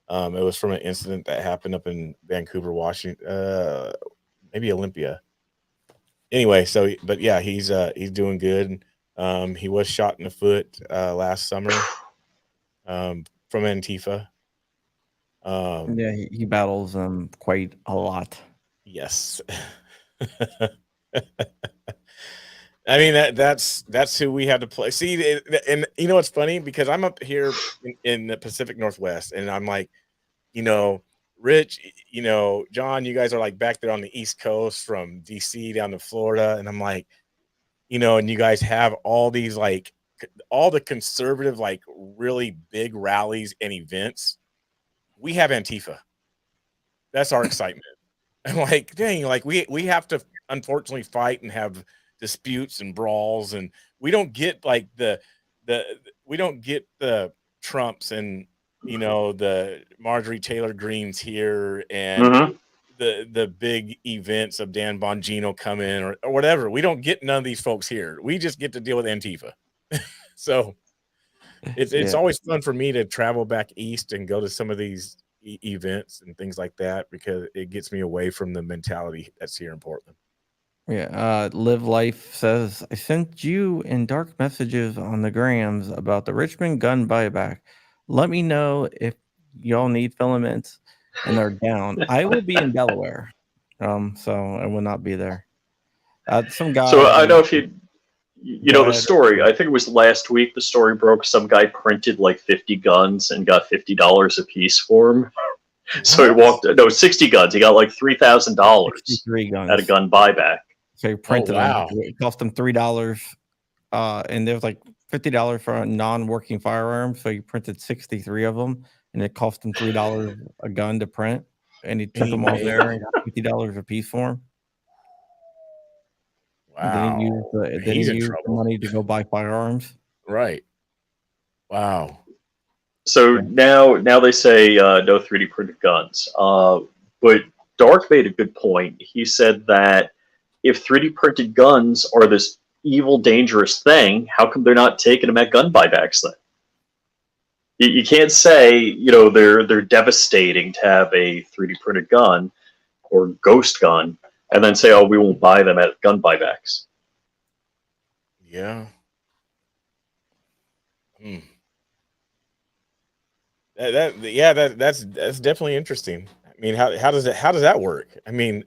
It was from an incident that happened up in Vancouver, Washington, maybe Olympia. Anyway, but yeah, he's doing good. He was shot in the foot last summer from Antifa. Yeah, he battles them quite a lot. Yes. I mean that's who we had to play. See, and you know what's funny, because I'm up here in the Pacific Northwest, and I'm like, Rich, John, you guys are like back there on the East Coast from DC down to Florida, and I'm like, and you guys have all these like all the conservative like really big rallies and events. We have Antifa. That's our excitement. I'm like, dang, like we have to unfortunately fight and have disputes and brawls, and we don't get like we don't get the Trumps and the Marjorie Taylor Greens here and the big events of Dan Bongino come in or whatever. We don't get none of these folks here. We just get to deal with Antifa. So it's always fun for me to travel back east and go to some of these events and things like that, because it gets me away from the mentality that's here in Portland. Yeah. Live Life says, I sent you in dark messages on the grams about the Richmond gun buyback. Let me know if y'all need filaments and are down. I will be in Delaware. So I will not be there. Some So I guy, know if you know the guy, story. I think it was last week. The story broke. Some guy printed like 50 guns and got $50 a piece for them. So he What? walked. No, 60 guns. He got like $3,000 63 at a guns. gun buyback. So he Oh printed them. wow. It cost him $3. And there was like $50 for a non-working firearm. So he printed 63 of them, and it cost him $3 a gun to print. And he took He them all made there and got $50 a piece for them. And wow. then he He's in used the trouble. money to go buy firearms. Right. Wow. So Yeah. now they say no 3D printed guns. But Dark made a good point. He said that if 3D printed guns are this evil, dangerous thing, how come they're not taking them at gun buybacks then? You can't say they're devastating to have a 3D printed gun or ghost gun, and then say, oh, we won't buy them at gun buybacks. Yeah. Hmm. That's definitely interesting. I mean, how does that work? I mean,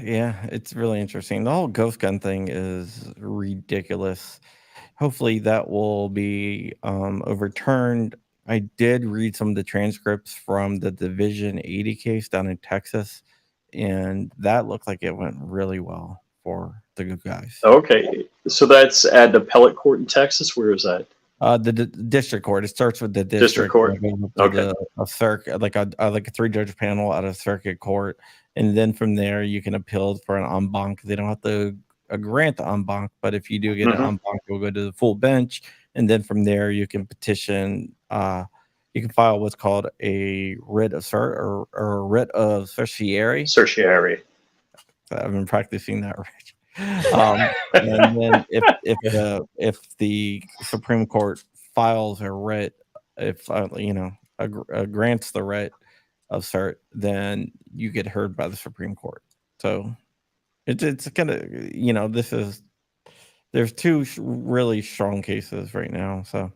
Yeah, it's really interesting. The whole ghost gun thing is ridiculous. Hopefully that will be overturned. I did read some of the transcripts from the Division 80 case down in Texas, and that looked like it went really well for the good guys. Okay, so that's at the appellate court in Texas. Where is that? The district court. It starts with the District district, court. and goes up to Okay. a circuit, like a 3-judge panel at a circuit court, and then from there you can appeal for an en banc. They don't have to grant the en banc, but if you do get an Mhm. en banc, you'll go to the full bench, and then from there you can petition. You can file what's called a writ of cert or a writ of certiorari. Certiorari. I've been practicing that. And then if the Supreme Court files a writ, if grants the writ of cert, then you get heard by the Supreme Court. So it's kind of there's two really strong cases right now. So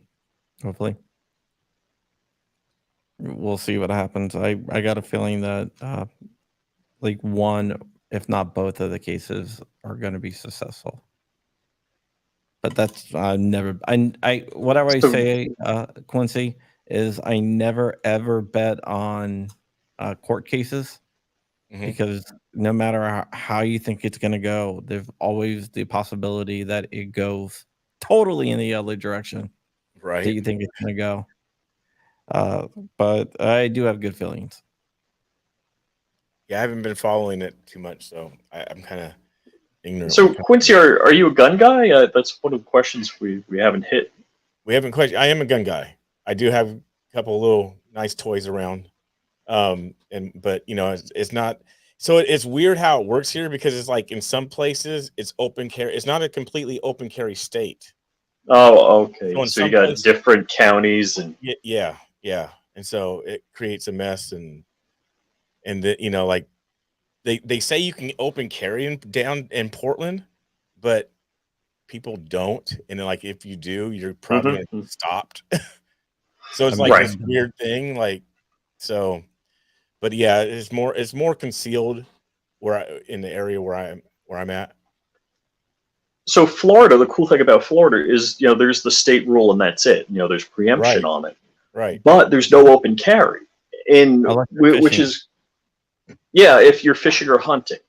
hopefully we'll see what happens. I got a feeling that like one, if not both of the cases are going to be successful. But that's never. I what I always So say, Quincy, is I never ever bet on court cases Mhm. because no matter how you think it's going to go, there's always the possibility that it goes totally in the other direction that Right. you think it's going to go. But I do have good feelings. Yeah, I haven't been following it too much, so I'm kind of ignorant. So Quincy, are you a gun guy? That's one of the questions we haven't hit. We haven't questioned. I am a gun guy. I do have a couple of little nice toys around, but it's not. So it's weird how it works here because it's like in some places it's open carry. It's not a completely open carry state. Oh, okay. So in So you some got places, different counties and yeah, and so it creates a mess and like they say you can open carry down in Portland, but people don't, and then, like if you do, you're probably gonna Mhm. get stopped. So it's I've like never Right. this done that. weird thing, like so. But yeah, it's more concealed in the area where I'm at. So Florida, the cool thing about Florida is there's the state rule and that's it. There's preemption Right, on it, right, but there's no open carry, and I like which fishing. is if you're fishing or hunting.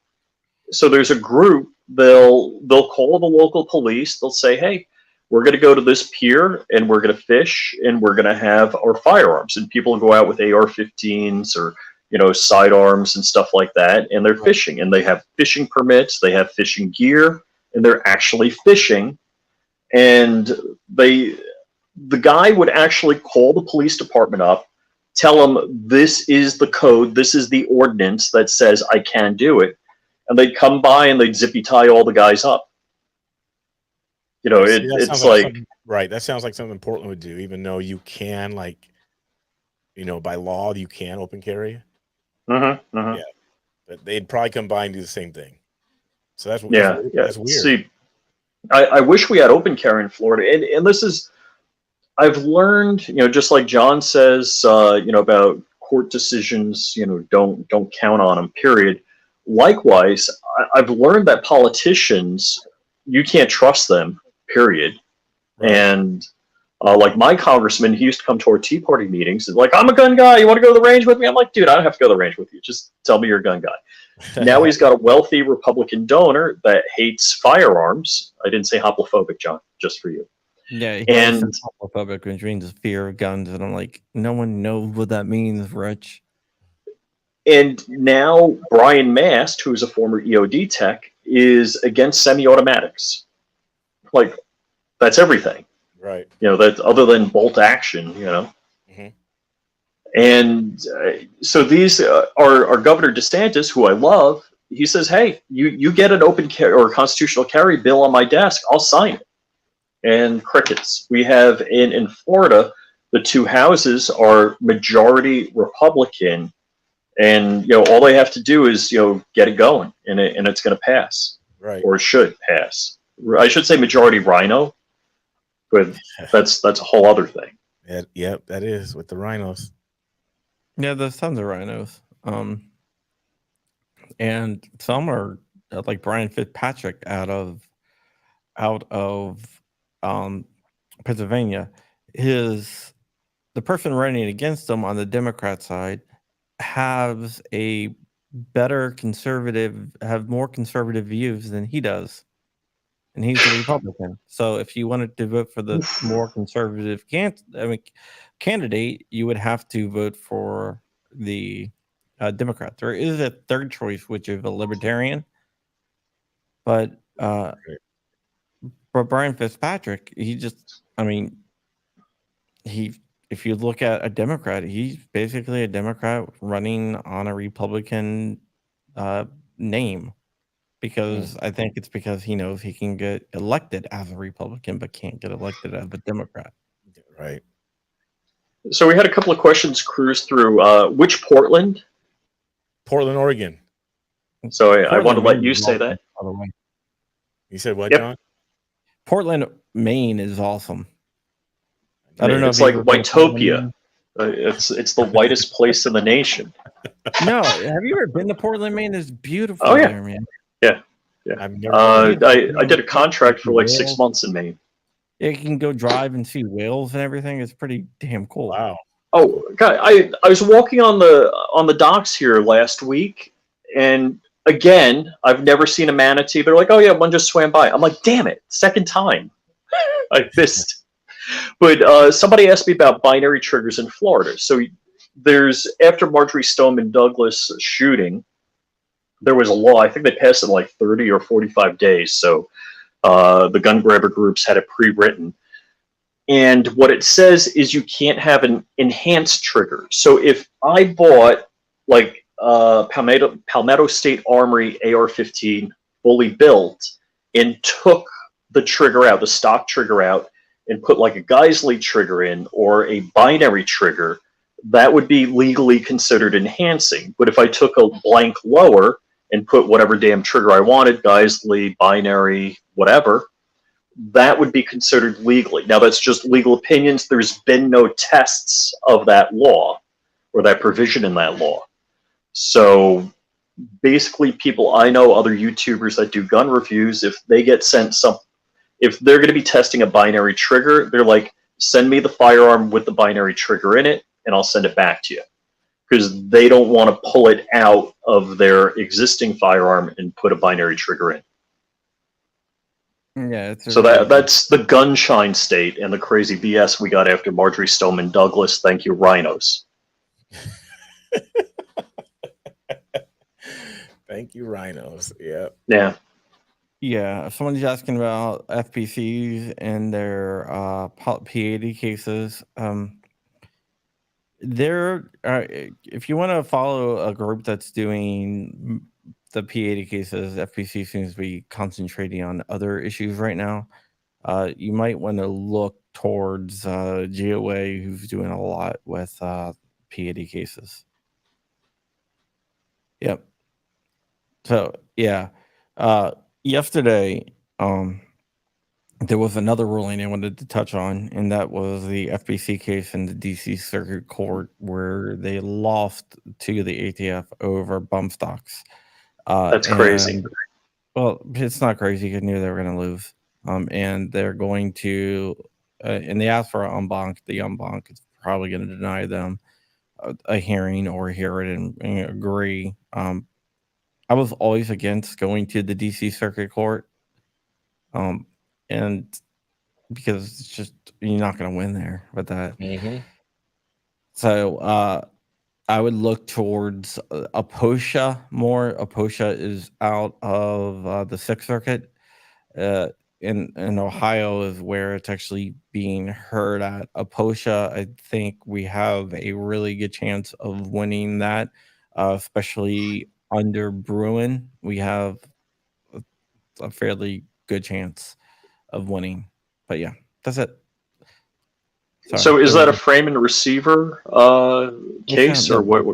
So there's a group. They'll call the local police. They'll say, hey, we're going to go to this pier and we're going to fish and we're going to have our firearms, and people go out with AR-15s or sidearms and stuff like that, and they're right. fishing and they have fishing permits, they have fishing gear, and they're actually fishing. And the guy would actually call the police department up, tell them this is the code, this is the ordinance that says I can do it, and they'd come by and they'd zippy tie all the guys up. See, that sounds It's like like, something, right? That sounds like something Portland would do, even though you can, like, by law, you can open carry. mhm, mhm. Yeah. but they'd probably combine and do the same thing. So that's That's weird. See, I wish we had open carry in Florida, and this is, I've learned, just like John says, about court decisions, don't count on them. Period. Likewise, I've learned that politicians, you can't trust them. Period. Right. And like my congressman, he used to come to our Tea Party meetings. He's like, I'm a gun guy. You want to go to the range with me? I'm like, dude, I don't have to go to the range with you. Just tell me you're a gun guy. Now he's got a wealthy Republican donor that hates firearms. I didn't say homophobic, John, just for you. Yeah, he And says homophobic, which means fear of guns, and I'm like, no one knows what that means, Rich. And now Brian Mast, who's a former EOD tech, is against semi-automatics. Like, that's everything. Right. That other than bolt action, Mm-hmm. And so these are Governor DeSantis, who I love. He says, hey, you get an open carry or constitutional carry bill on my desk, I'll sign it. And crickets. We have in Florida, the two houses are majority Republican, and all they have to do is get it going, and it's going to pass, Right? Or it should pass. I should say majority Rhino, but that's a whole other thing. Yep, that is with the rhinos. Yeah, there's tons of rhinos. And some are like Brian Fitzpatrick out of Pennsylvania. The person running against him on the Democrat side has more conservative views than he does, and he's a Republican. So if you wanted to vote for the more conservative candidate, you would have to vote for the Democrat. There is a third choice, which is a libertarian, but Brian Fitzpatrick, if you look at a Democrat, he's basically a Democrat running on a Republican name, because I think it's because he knows he can get elected as a Republican, but can't get elected as a Democrat. Right. So we had a couple of questions cruise through. Which Portland? Portland, Oregon. So I want to let you say that. By the way, You said what, Yep. John? Portland, Maine is awesome. I don't know. It's like Whitopia. It's the whitest place in the nation. No, have you ever been to Portland, Maine? It's beautiful Oh, yeah. there, man. Yeah. I've never I did a contract for like 6 months in Maine. Yeah, you can go drive and see whales and everything. It's pretty damn cool. Wow. Oh God, I was walking on the docks here last week, and again, I've never seen a manatee. They're like, oh yeah, one just swam by. I'm like, damn it, second time. I missed. But somebody asked me about binary triggers in Florida. So there's, after Marjorie Stoneman Douglas shooting, there was a law. I think they passed it in like 30 or 45 days. So the gun grabber groups had it pre-written. And what it says is you can't have an enhanced trigger. So if I bought like Palmetto State Armory AR-15 fully built and took the trigger out, the stock trigger out, and put like a Geisley trigger in or a binary trigger, that would be legally considered enhancing. But if I took a blank lower and put whatever damn trigger I wanted, Geisley, binary, whatever, that would be considered legally. Now, that's just legal opinions. There's been no tests of that law or that provision in that law. So basically, people I know, other YouTubers that do gun reviews, if they get sent if they're going to be testing a binary trigger, they're like, send me the firearm with the binary trigger in it, and I'll send it back to you. Because they don't want to pull it out of their existing firearm and put a binary trigger in. Yeah. So that's the gunshine state and the crazy BS we got after Marjorie Stoneman Douglas. Thank you, rhinos. Thank you, rhinos. Yeah. Yeah. Yeah, someone's asking about FPCs and their P80 cases. If you want to follow a group that's doing the P80 cases, FPC seems to be concentrating on other issues right now. You might want to look towards GOA, who's doing a lot with P80 cases. Yep. So yeah, yesterday, there was another ruling I wanted to touch on, and that was the FBC case in the DC Circuit Court where they lost to the ATF over bump stocks. That's crazy. And well, it's not crazy. You knew they were going to lose. And they're going to, and they asked for an en banc. The en banc is probably going to deny them a hearing or hear it and agree. I was always against going to the DC Circuit Court. And because it's just, you're not going to win there with that. Mm-hmm. So, I would look towards Aposha more. Aposha is out of the Sixth Circuit. In Ohio is where it's actually being heard at. Aposha, I think we have a really good chance of winning that, especially under Bruin. We have a fairly good chance of winning. But yeah, that's it. Sorry, So is go that a ahead. frame and receiver case, or what?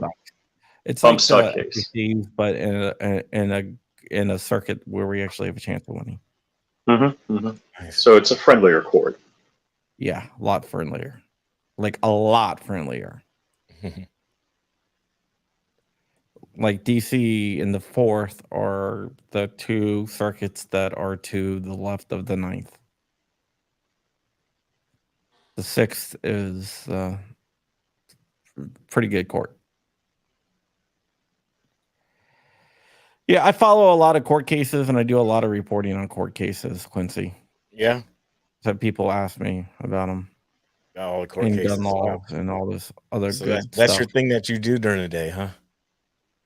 It's Bump like stock the case. FBCs, but in a circuit where we actually have a chance of winning. Mm-hmm, mm-hmm. Nice. So it's a friendlier court. Yeah, a lot friendlier. Like a lot friendlier. Like DC in the fourth are the two circuits that are to the left of the ninth. The sixth is pretty good court. Yeah, I follow a lot of court cases and I do a lot of reporting on court cases, Quincy. Yeah. So people ask me about them. All the court And cases. gun laws and all this other So good that's stuff. your thing that you do during the day, huh?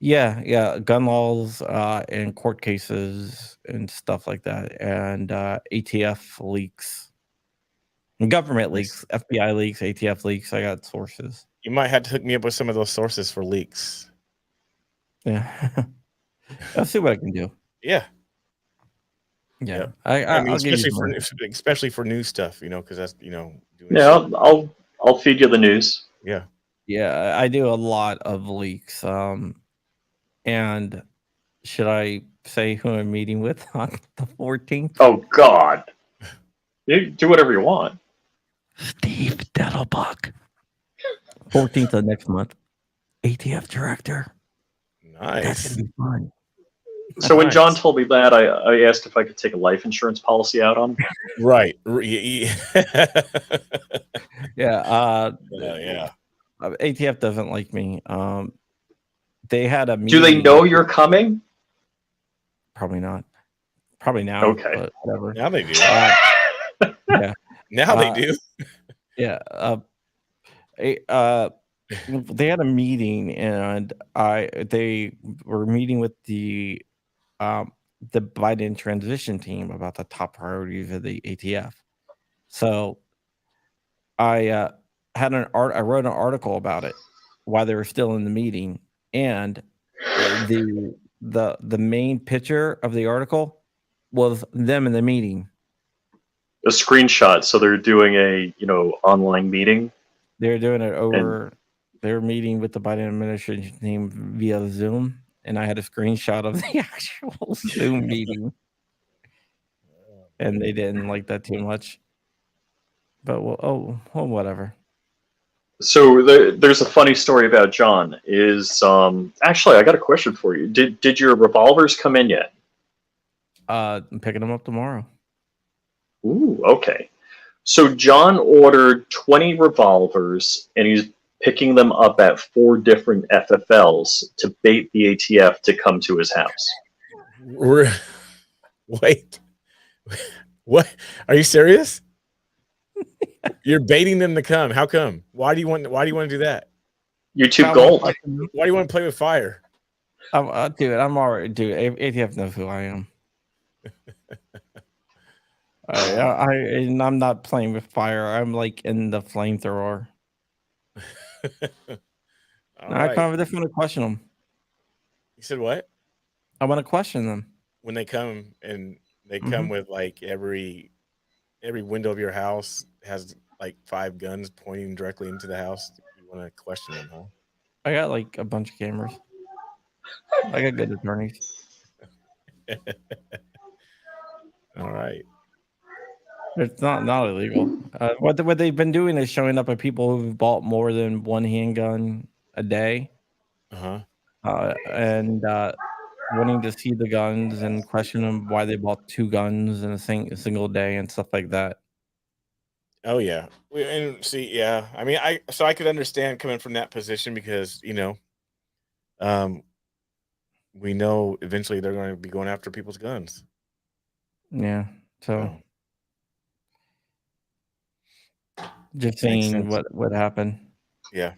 Yeah, gun laws and court cases and stuff like that, and ATF leaks, and government leaks, FBI leaks, ATF leaks. I got sources. You might have to hook me up with some of those sources for leaks. Yeah, I'll see what I can do. Yeah. Yeah, Yep. I'll give you especially for new stuff, because that's doing Yeah, shit. I'll feed you the news. Yeah. Yeah, I do a lot of leaks. And should I say who I'm meeting with on the 14th? Oh God, you do whatever you want. Steve Dettelbach. 14th of next month. ATF director. That's Nice. gonna be fun. So when Nice. John told me that, I asked if I could take a life insurance policy out on him. Right. Yeah. Yeah. ATF doesn't like me. They had a meeting. Do they know you're coming? Probably not. Probably now. Okay. But whatever. Now they do. Yeah. Now they do. Yeah. They had a meeting and they were meeting with the Biden transition team about the top priorities of the ATF. So I wrote an article about it while they were still in the meeting, and the main picture of the article was them in the meeting. A screenshot. So they're doing a online meeting. They're doing it over. They're meeting with the Biden administration team via Zoom, and I had a screenshot of the actual Zoom meeting, and they didn't like that too much. But whatever. So there's a funny story about John. Actually, I got a question for you. Did your revolvers come in yet? I'm picking them up tomorrow. Ooh, okay. So John ordered 20 revolvers, and he's picking them up at 4 different FFLs to bait the ATF to come to his house. Wait. What? Are you serious? You're baiting them to come. How come? Why do you want to do that? YouTube Gold. Why do you want to play with fire? I'm already. Dude, ATF knows who I am. I'm not playing with fire. I'm like in the flamethrower. I just want to question them. You said what? I want to question them when they come, and they come with like every window of your house has like 5 guns pointing directly into the house. You want to question them, huh? I got like a bunch of cameras. I got good attorneys. All right. It's not illegal. What they've been doing is showing up at people who've bought more than one handgun a day, and wanting to see the guns and question them why they bought two guns in a single day and stuff like that. Oh yeah. And see, yeah. I mean, I could understand coming from that position because we know eventually they're going to be going after people's guns. Yeah. So just Makes seeing sense. what happened. Yeah.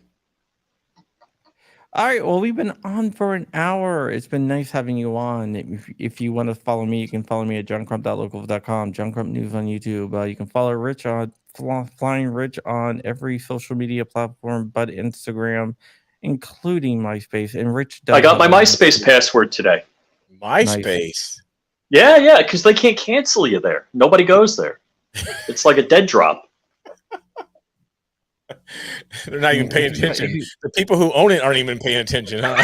All right. Well, we've been on for an hour. It's been nice having you on. If you want to follow me, you can follow me at johncrump.locals.com, John Crump News on YouTube. You can follow Rich on Flying Rich on every social media platform but Instagram, including MySpace. And Rich does I got my have a MySpace password today. MySpace. Yeah, because they can't cancel you there. Nobody goes there. It's like a dead drop. They're not even paying attention. The people who own it aren't even paying attention, huh?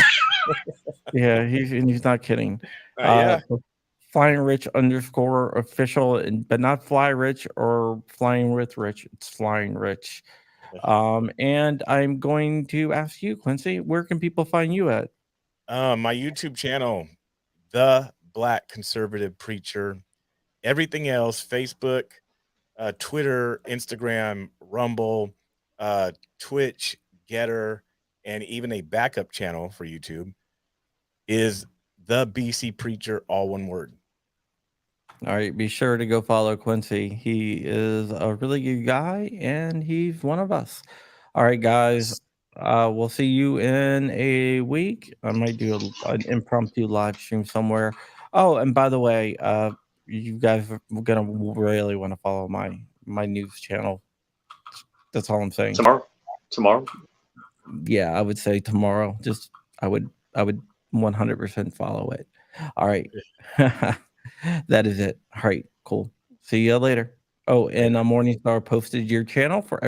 Yeah, he's not kidding. Yeah. Flying Rich _ official, but not Fly Rich or Flying with Rich. It's Flying Rich. And I'm going to ask you, Quincy, where can people find you at? My YouTube channel, The Black Conservative Preacher. Everything else, Facebook, Twitter, Instagram, Rumble, Twitch, Getter, and even a backup channel for YouTube is The BC Preacher, all one word. All right, be sure to go follow Quincy. He is a really good guy, and he's one of us. All right, guys, we'll see you in a week. I might do an impromptu live stream somewhere. Oh, and by the way, you guys are gonna really want to follow my news channel. That's all I'm saying. Tomorrow. Yeah, I would say tomorrow. Just I would 100% follow it. All right. That is it. All right, cool. See you later. Oh, and Morningstar posted your channel for